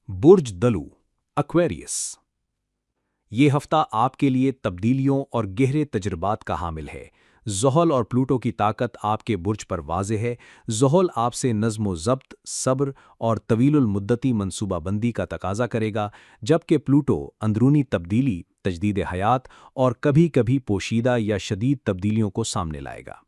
बुर्ज दलू Aquarius. ये हफ्ता आपके लिए तब्दीलियों और गहरे तजुर्बात का हामिल है। ज़ुहल और प्लूटो की ताकत आपके बुर्ज पर वाज़े है। ज़ुहल आपसे नज़्म-ओ-ज़ब्त, सब्र और तवीलुल मुद्दती मंसूबाबंदी का तकाज़ा करेगा, जबकि प्लूटो अंदरूनी तब्दीली, तजदीद हयात और कभी-कभी पोशीदा या शदीद तब्दीलियों को सामने लाएगा।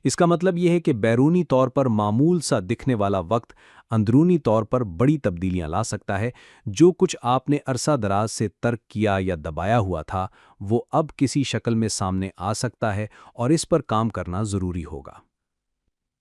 इसका मतलब यह है कि बैरूनी तौर पर मामूल सा दिखने वाला वक्त अंदरूनी तौर पर बड़ी तब्दीलियां ला सकता है। जो कुछ आपने अरसा दराज से तर्क किया या दबाया हुआ था, वो अब किसी शक्ल में सामने आ सकता है और इस पर काम करना ज़रूरी होगा।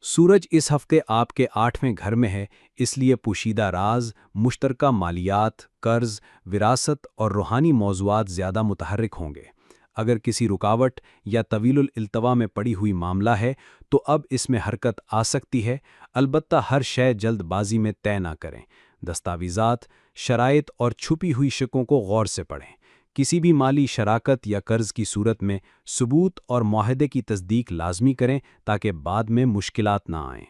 सूरज इस हफ्ते आपके 8वें घर में है, इसलिए पोशीदा राज, मुश्तरका मालियात, कर्ज, विरासत और रूहानी मौज़ूआत ज़्यादा मुतहर्रिक होंगे। अगर किसी रुकावट या तवीलुल इल्तवा में पड़ी हुई मामला है तो अब इसमें हरकत आ सकती है, अलबत्ता हर शय जल्दबाजी में तय ना करें। दस्तावेज़ात, शराइत और छुपी हुई शिकों को गौर से पढ़ें। किसी भी माली शराकत या कर्ज की सूरत में सबूत और मुआहदे की तस्दीक लाजमी करें ताकि बाद में मुश्किलात ना आएं।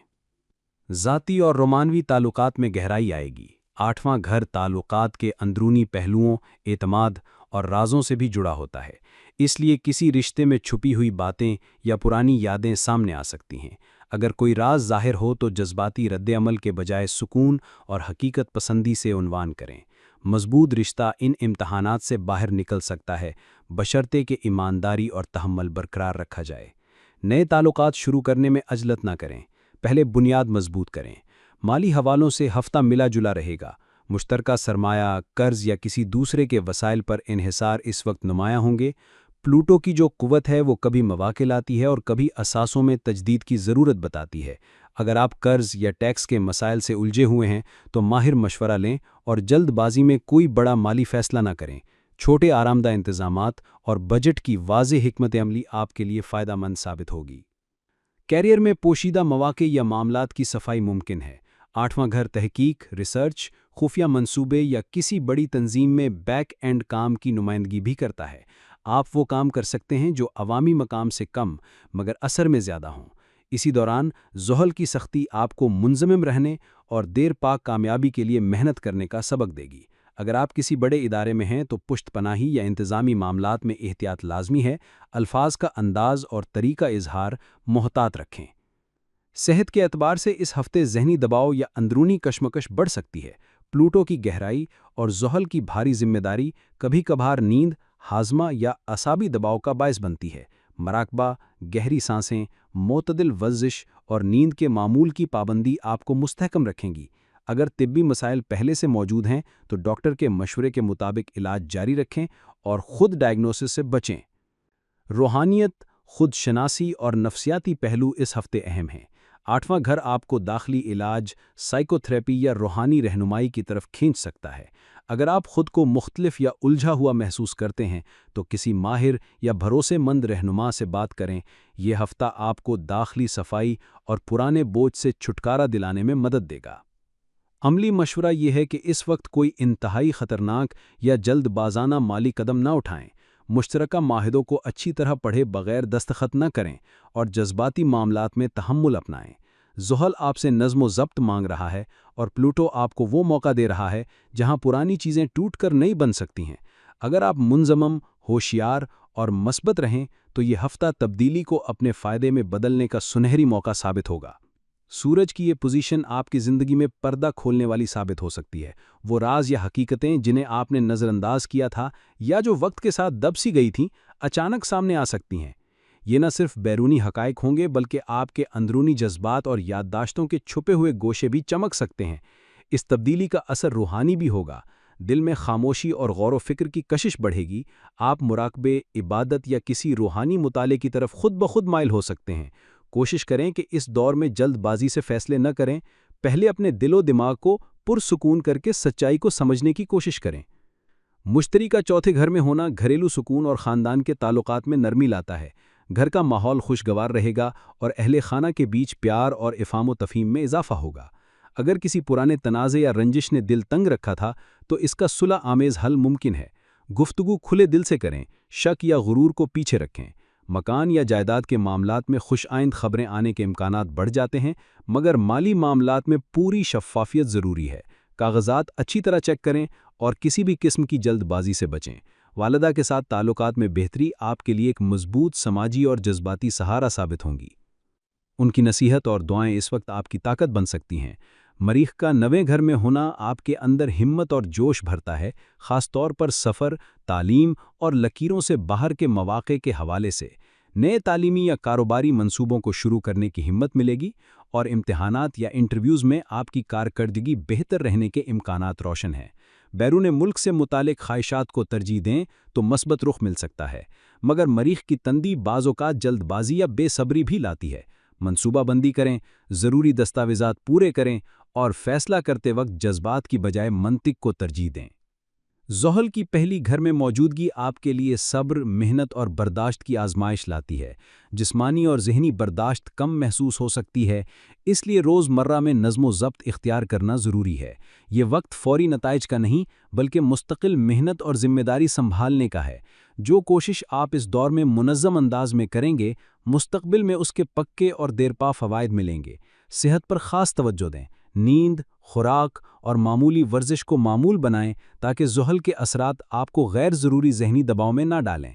ज़ाती और रोमानवी ताल्लुकात में गहराई आएगी। 8वां घर ताल्लुकात के अंदरूनी पहलुओं, एतमाद और राज़ों से भी जुड़ा होता है, इसलिए किसी रिश्ते में छुपी हुई बातें या पुरानी यादें सामने आ सकती हैं। अगर कोई राज ज़ाहिर हो तो जज्बाती रद्द-ए-अमल के बजाय सुकून और हकीकत पसंदी से उन्वान करें। मजबूत रिश्ता इन इम्तहानात से बाहर निकल सकता है, बशर्ते कि ईमानदारी और तहम्मुल बरकरार रखा जाए। नए ताल्लुकात शुरू करने में अजलत ना करें, पहले बुनियाद मजबूत करें। माली हवालों से हफ्ता मिला जुला रहेगा। मुश्तरका सरमाया, कर्ज या किसी दूसरे के वसाइल पर इन्हिसार इस वक्त नुमायां होंगे। प्लूटो की जो कुव्वत है वो कभी मौके लाती है और कभी असासों में तजदीद की ज़रूरत बताती है। अगर आप कर्ज या टैक्स के मसाइल से उलझे हुए हैं तो माहिर मशवरा लें और जल्दबाजी में कोई बड़ा माली फैसला ना करें। छोटे आरामदा इंतजामात और बजट की वाज़ेह हिकमत अमली आपके लिए फ़ायदेमंद साबित होगी। कैरियर में पोशीदा मौके या मामलात की सफाई मुमकिन है। 8वां घर तहकीक, रिसर्च, खुफिया मंसूबे या किसी बड़ी तंजीम में बैक एंड काम की नुमाइंदगी भी करता है। आप वो काम कर सकते हैं जो अवामी मकाम से कम मगर असर में ज़्यादा हों। इसी दौरान ज़ुहल की सख्ती आपको मुंज़मिम रहने और देर पाक कामयाबी के लिए मेहनत करने का सबक देगी। अगर आप किसी बड़े इदारे में हैं तो पुश्त पनाही या इंतज़ामी मामलात में एहतियात लाजमी है। अल्फाज का अंदाज़ और तरीका इजहार मोहतात रखें। सेहत के एतबार से इस हफ्ते ज़हनी दबाव या अंदरूनी कशमकश बढ़ सकती है। प्लूटो की गहराई और ज़ुहल की भारी जिम्मेदारी कभी कभार नींद, हाजमा या असाबी दबाव का बायस बनती है। मराकबा, गहरी सांसें, मोतदिल वर्जिश और नींद के मामूल की पाबंदी आपको मुस्तहकम रखेंगी। अगर तिब्बी मसाइल पहले से मौजूद हैं तो डॉक्टर के मशवरे के मुताबिक इलाज जारी रखें और खुद डायग्नोसिस से बचें। रूहानियत, खुद शनासी और नफ्सियाती पहलू इस हफ्ते अहम हैं। 8वां घर आपको दाखिली इलाज, साइकोथेरेपी या रूहानी रहनुमाई की तरफ खींच सकता है। अगर आप खुद को मुख्तलिफ या उलझा हुआ महसूस करते हैं तो किसी माहिर या भरोसेमंद रहनुमा से बात करें। यह हफ्ता आपको दाखिली सफाई और पुराने बोझ से छुटकारा दिलाने में मदद देगा। अमली मशवरा यह है कि इस वक्त कोई इंतहाई ख़तरनाक या जल्दबाज़ाना माली कदम न उठाएं। मुश्तरका माहिदों को अच्छी तरह पढ़े बगैर दस्तखत न करें और जज्बाती मामलात में तहम्मुल अपनाएं। ज़ुहल आपसे नज़्म-ओ-ज़ब्त मांग रहा है और प्लूटो आपको वो मौका दे रहा है जहां पुरानी चीज़ें टूट कर नई बन सकती हैं। अगर आप मुंज़मम, होशियार और मस्बत रहें तो ये हफ्ता तब्दीली को अपने फ़ायदे में बदलने का सुनहरी मौका साबित होगा। सूरज की ये पोजीशन आपकी ज़िंदगी में पर्दा खोलने वाली साबित हो सकती है। वो राज या हकीकतें जिन्हें आपने नज़रअंदाज किया था या जो वक्त के साथ दब सी गई थीं, अचानक सामने आ सकती हैं। ये न सिर्फ बैरूनी हकायक होंगे बल्कि आपके अंदरूनी जज्बात और याददाश्तों के छुपे हुए गोशे भी चमक सकते हैं। इस तब्दीली का असर रूहानी भी होगा। दिल में खामोशी और गौर व फिक्र की कशिश बढ़ेगी। आप मुराकबे, इबादत या किसी रूहानी मुताले की तरफ खुद ब खुद माइल हो सकते हैं। कोशिश करें कि इस दौर में जल्दबाजी से फैसले न करें। पहले अपने दिलो दिमाग को पुरसुकून करके सच्चाई को समझने की कोशिश करें। मुश्तरी का चौथे घर में होना घरेलू सुकून और ख़ानदान के ताल्लुकात में नरमी लाता है। घर का माहौल खुशगवार रहेगा और अहले खाना के बीच प्यार और इफ़ाम व तफ़हीम में इजाफा होगा। अगर किसी पुराने तनाज़े या रंजिश ने दिल तंग रखा था तो इसका सुलह आमेज़ हल मुमकिन है। गुफ्तगू खुले दिल से करें, शक या गुरूर को पीछे रखें। मकान या जायदाद के मामलात में खुशआइंद खबरें आने के इम्कानात बढ़ जाते हैं, मगर माली मामलात में पूरी शफ़ाफ़ियत ज़रूरी है। کاغذات اچھی طرح چیک کریں اور کسی بھی قسم کی جلد بازی سے بچیں۔ والدہ کے ساتھ تعلقات میں بہتری آپ کے لیے ایک مضبوط سماجی اور جذباتی سہارا ثابت ہوں گی۔ ان کی نصیحت اور دعائیں اس وقت آپ کی طاقت بن سکتی ہیں۔ مریخ کا نویں گھر میں ہونا آپ کے اندر ہمت اور جوش بھرتا ہے، خاص طور پر سفر، تعلیم اور لکیروں سے باہر کے مواقع کے حوالے سے۔ نئے تعلیمی یا کاروباری منصوبوں کو شروع کرنے کی ہمت ملے گی اور امتحانات یا انٹرویوز میں آپ کی کارکردگی بہتر رہنے کے امکانات روشن ہیں۔ بیرون ملک سے متعلق خواہشات کو ترجیح دیں تو مثبت رخ مل سکتا ہے، مگر مریخ کی تندی بعض اوقات جلد بازی یا بے صبری بھی لاتی ہے۔ منصوبہ بندی کریں، ضروری دستاویزات پورے کریں اور فیصلہ کرتے وقت جذبات کی بجائے منطق کو ترجیح دیں۔ زحل کی پہلی گھر میں موجودگی آپ کے لیے صبر، محنت اور برداشت کی آزمائش لاتی ہے۔ جسمانی اور ذہنی برداشت کم محسوس ہو سکتی ہے، اس لیے روز مرہ میں نظم و ضبط اختیار کرنا ضروری ہے۔ یہ وقت فوری نتائج کا نہیں بلکہ مستقل محنت اور ذمہ داری سنبھالنے کا ہے۔ جو کوشش آپ اس دور میں منظم انداز میں کریں گے، مستقبل میں اس کے پکے اور دیرپا فوائد ملیں گے۔ صحت پر خاص توجہ دیں۔ نیند، خوراک اور معمولی ورزش کو معمول بنائیں تاکہ زحل کے اثرات آپ کو غیر ضروری ذہنی دباؤ میں نہ ڈالیں۔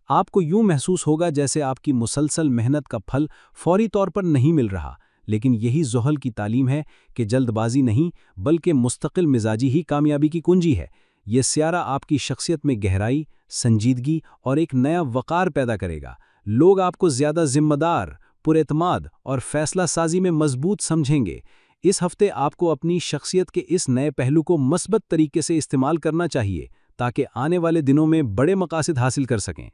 آپ کو یوں محسوس ہوگا جیسے آپ کی مسلسل محنت کا پھل فوری طور پر نہیں مل رہا، لیکن یہی زحل کی تعلیم ہے کہ جلد بازی نہیں بلکہ مستقل مزاجی ہی کامیابی کی کنجی ہے۔ یہ سیارہ آپ کی شخصیت میں گہرائی، سنجیدگی اور ایک نیا وقار پیدا کرے گا۔ لوگ آپ کو زیادہ ذمہ دار، پر اعتماد اور فیصلہ سازی میں مضبوط سمجھیں گے۔ اس ہفتے آپ کو اپنی شخصیت کے اس نئے پہلو کو مثبت طریقے سے استعمال کرنا چاہیے تاکہ آنے والے دنوں میں بڑے مقاصد حاصل کر سکیں۔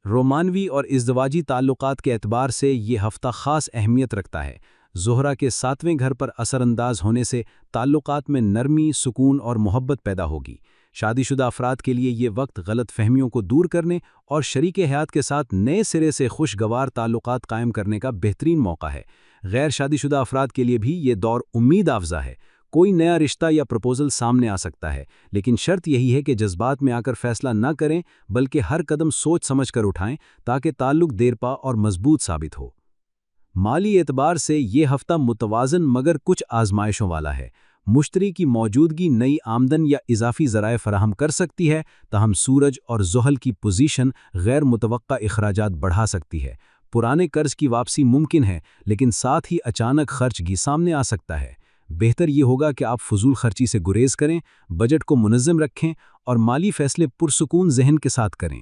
رومانوی اور ازدواجی تعلقات کے اعتبار سے یہ ہفتہ خاص اہمیت رکھتا ہے۔ زہرہ کے 7ویں گھر پر اثر انداز ہونے سے تعلقات میں نرمی، سکون اور محبت پیدا ہوگی۔ شادی شدہ افراد کے لیے یہ وقت غلط فہمیوں کو دور کرنے اور شریک حیات کے ساتھ نئے سرے سے خوشگوار تعلقات قائم کرنے کا بہترین موقع ہے۔ غیر شادی شدہ افراد کے لیے بھی یہ دور امید افزا ہے۔ کوئی نیا رشتہ یا پروپوزل سامنے آ سکتا ہے، لیکن شرط یہی ہے کہ جذبات میں آ کر فیصلہ نہ کریں بلکہ ہر قدم سوچ سمجھ کر اٹھائیں تاکہ تعلق دیرپا اور مضبوط ثابت ہو۔ مالی اعتبار سے یہ ہفتہ متوازن مگر کچھ آزمائشوں والا ہے۔ مشتری کی موجودگی نئی آمدن یا اضافی ذرائع فراہم کر سکتی ہے، تاہم سورج اور زحل کی پوزیشن غیر متوقع اخراجات بڑھا سکتی ہے۔ پرانے قرض کی واپسی ممکن ہے، لیکن ساتھ ہی اچانک خرچ بھی سامنے آ سکتا ہے۔ بہتر یہ ہوگا کہ آپ فضول خرچی سے گریز کریں، بجٹ کو منظم رکھیں اور مالی فیصلے پرسکون ذہن کے ساتھ کریں۔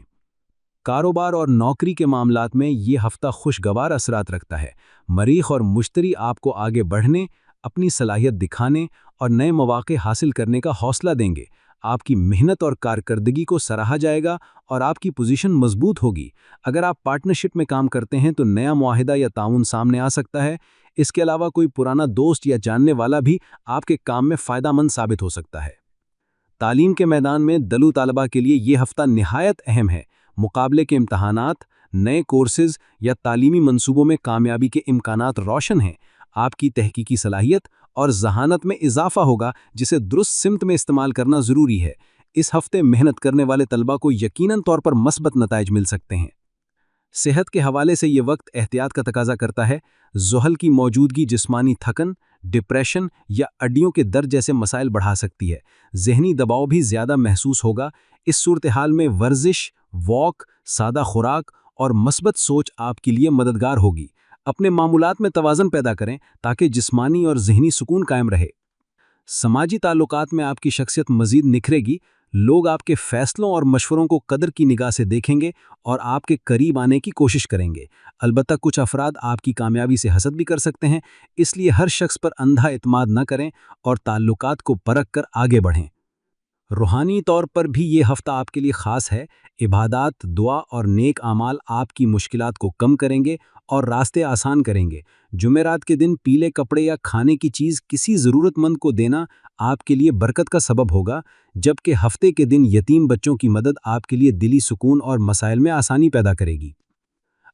کاروبار اور نوکری کے معاملات میں یہ ہفتہ خوشگوار اثرات رکھتا ہے۔ مریخ اور مشتری آپ کو آگے بڑھنے، اپنی صلاحیت دکھانے اور نئے مواقع حاصل کرنے کا حوصلہ دیں گے۔ آپ کی محنت اور کارکردگی کو سراہا جائے گا اور آپ کی پوزیشن مضبوط ہوگی۔ اگر آپ پارٹنرشپ میں کام کرتے ہیں تو نیا معاہدہ یا تعاون سامنے آ سکتا ہے۔ اس کے علاوہ کوئی پرانا دوست یا جاننے والا بھی آپ کے کام میں فائدہ مند ثابت ہو سکتا ہے۔ تعلیم کے میدان میں دلو طالبہ کے لیے یہ ہفتہ نہایت اہم ہے۔ مقابلے کے امتحانات، نئے کورسز یا تعلیمی منصوبوں میں کامیابی کے امکانات روشن ہیں۔ آپ کی تحقیقی صلاحیت اور ذہانت میں اضافہ ہوگا جسے درست سمت میں استعمال کرنا ضروری ہے۔ اس ہفتے محنت کرنے والے طلبہ کو یقیناً طور پر مثبت نتائج مل سکتے ہیں۔ صحت کے حوالے سے یہ وقت احتیاط کا تقاضا کرتا ہے۔ زحل کی موجودگی جسمانی تھکن، ڈپریشن یا اڈیوں کے درد جیسے مسائل بڑھا سکتی ہے۔ ذہنی دباؤ بھی زیادہ محسوس ہوگا۔ اس صورتحال میں ورزش، واک، سادہ خوراک اور مثبت سوچ آپ کے لیے مددگار ہوگی۔ اپنے معمولات میں توازن پیدا کریں تاکہ جسمانی اور ذہنی سکون قائم رہے۔ سماجی تعلقات میں آپ کی شخصیت مزید نکھرے گی۔ لوگ آپ کے فیصلوں اور مشوروں کو قدر کی نگاہ سے دیکھیں گے اور آپ کے قریب آنے کی کوشش کریں گے۔ البتہ کچھ افراد آپ کی کامیابی سے حسد بھی کر سکتے ہیں، اس لیے ہر شخص پر اندھا اعتماد نہ کریں اور تعلقات کو پرکھ کر آگے بڑھیں۔ روحانی طور پر بھی یہ ہفتہ آپ کے لیے خاص ہے۔ عبادات، دعا اور نیک اعمال آپ کی مشکلات کو کم کریں گے اور راستے آسان کریں گے۔ جمعرات کے دن پیلے کپڑے یا کھانے کی چیز کسی ضرورت مند کو دینا آپ کے لیے برکت کا سبب ہوگا، جبکہ ہفتے کے دن یتیم بچوں کی مدد آپ کے لیے دلی سکون اور مسائل میں آسانی پیدا کرے گی۔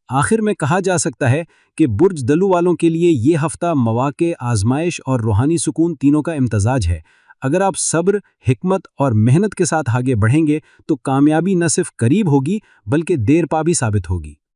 آخر میں کہا جا سکتا ہے کہ برج دلو والوں کے لیے یہ ہفتہ مواقع، آزمائش اور روحانی سکون تینوں کا امتزاج ہے۔ اگر آپ صبر، حکمت اور محنت کے ساتھ آگے بڑھیں گے تو کامیابی نہ صرف قریب ہوگی بلکہ دیر پا بھی ثابت ہوگی۔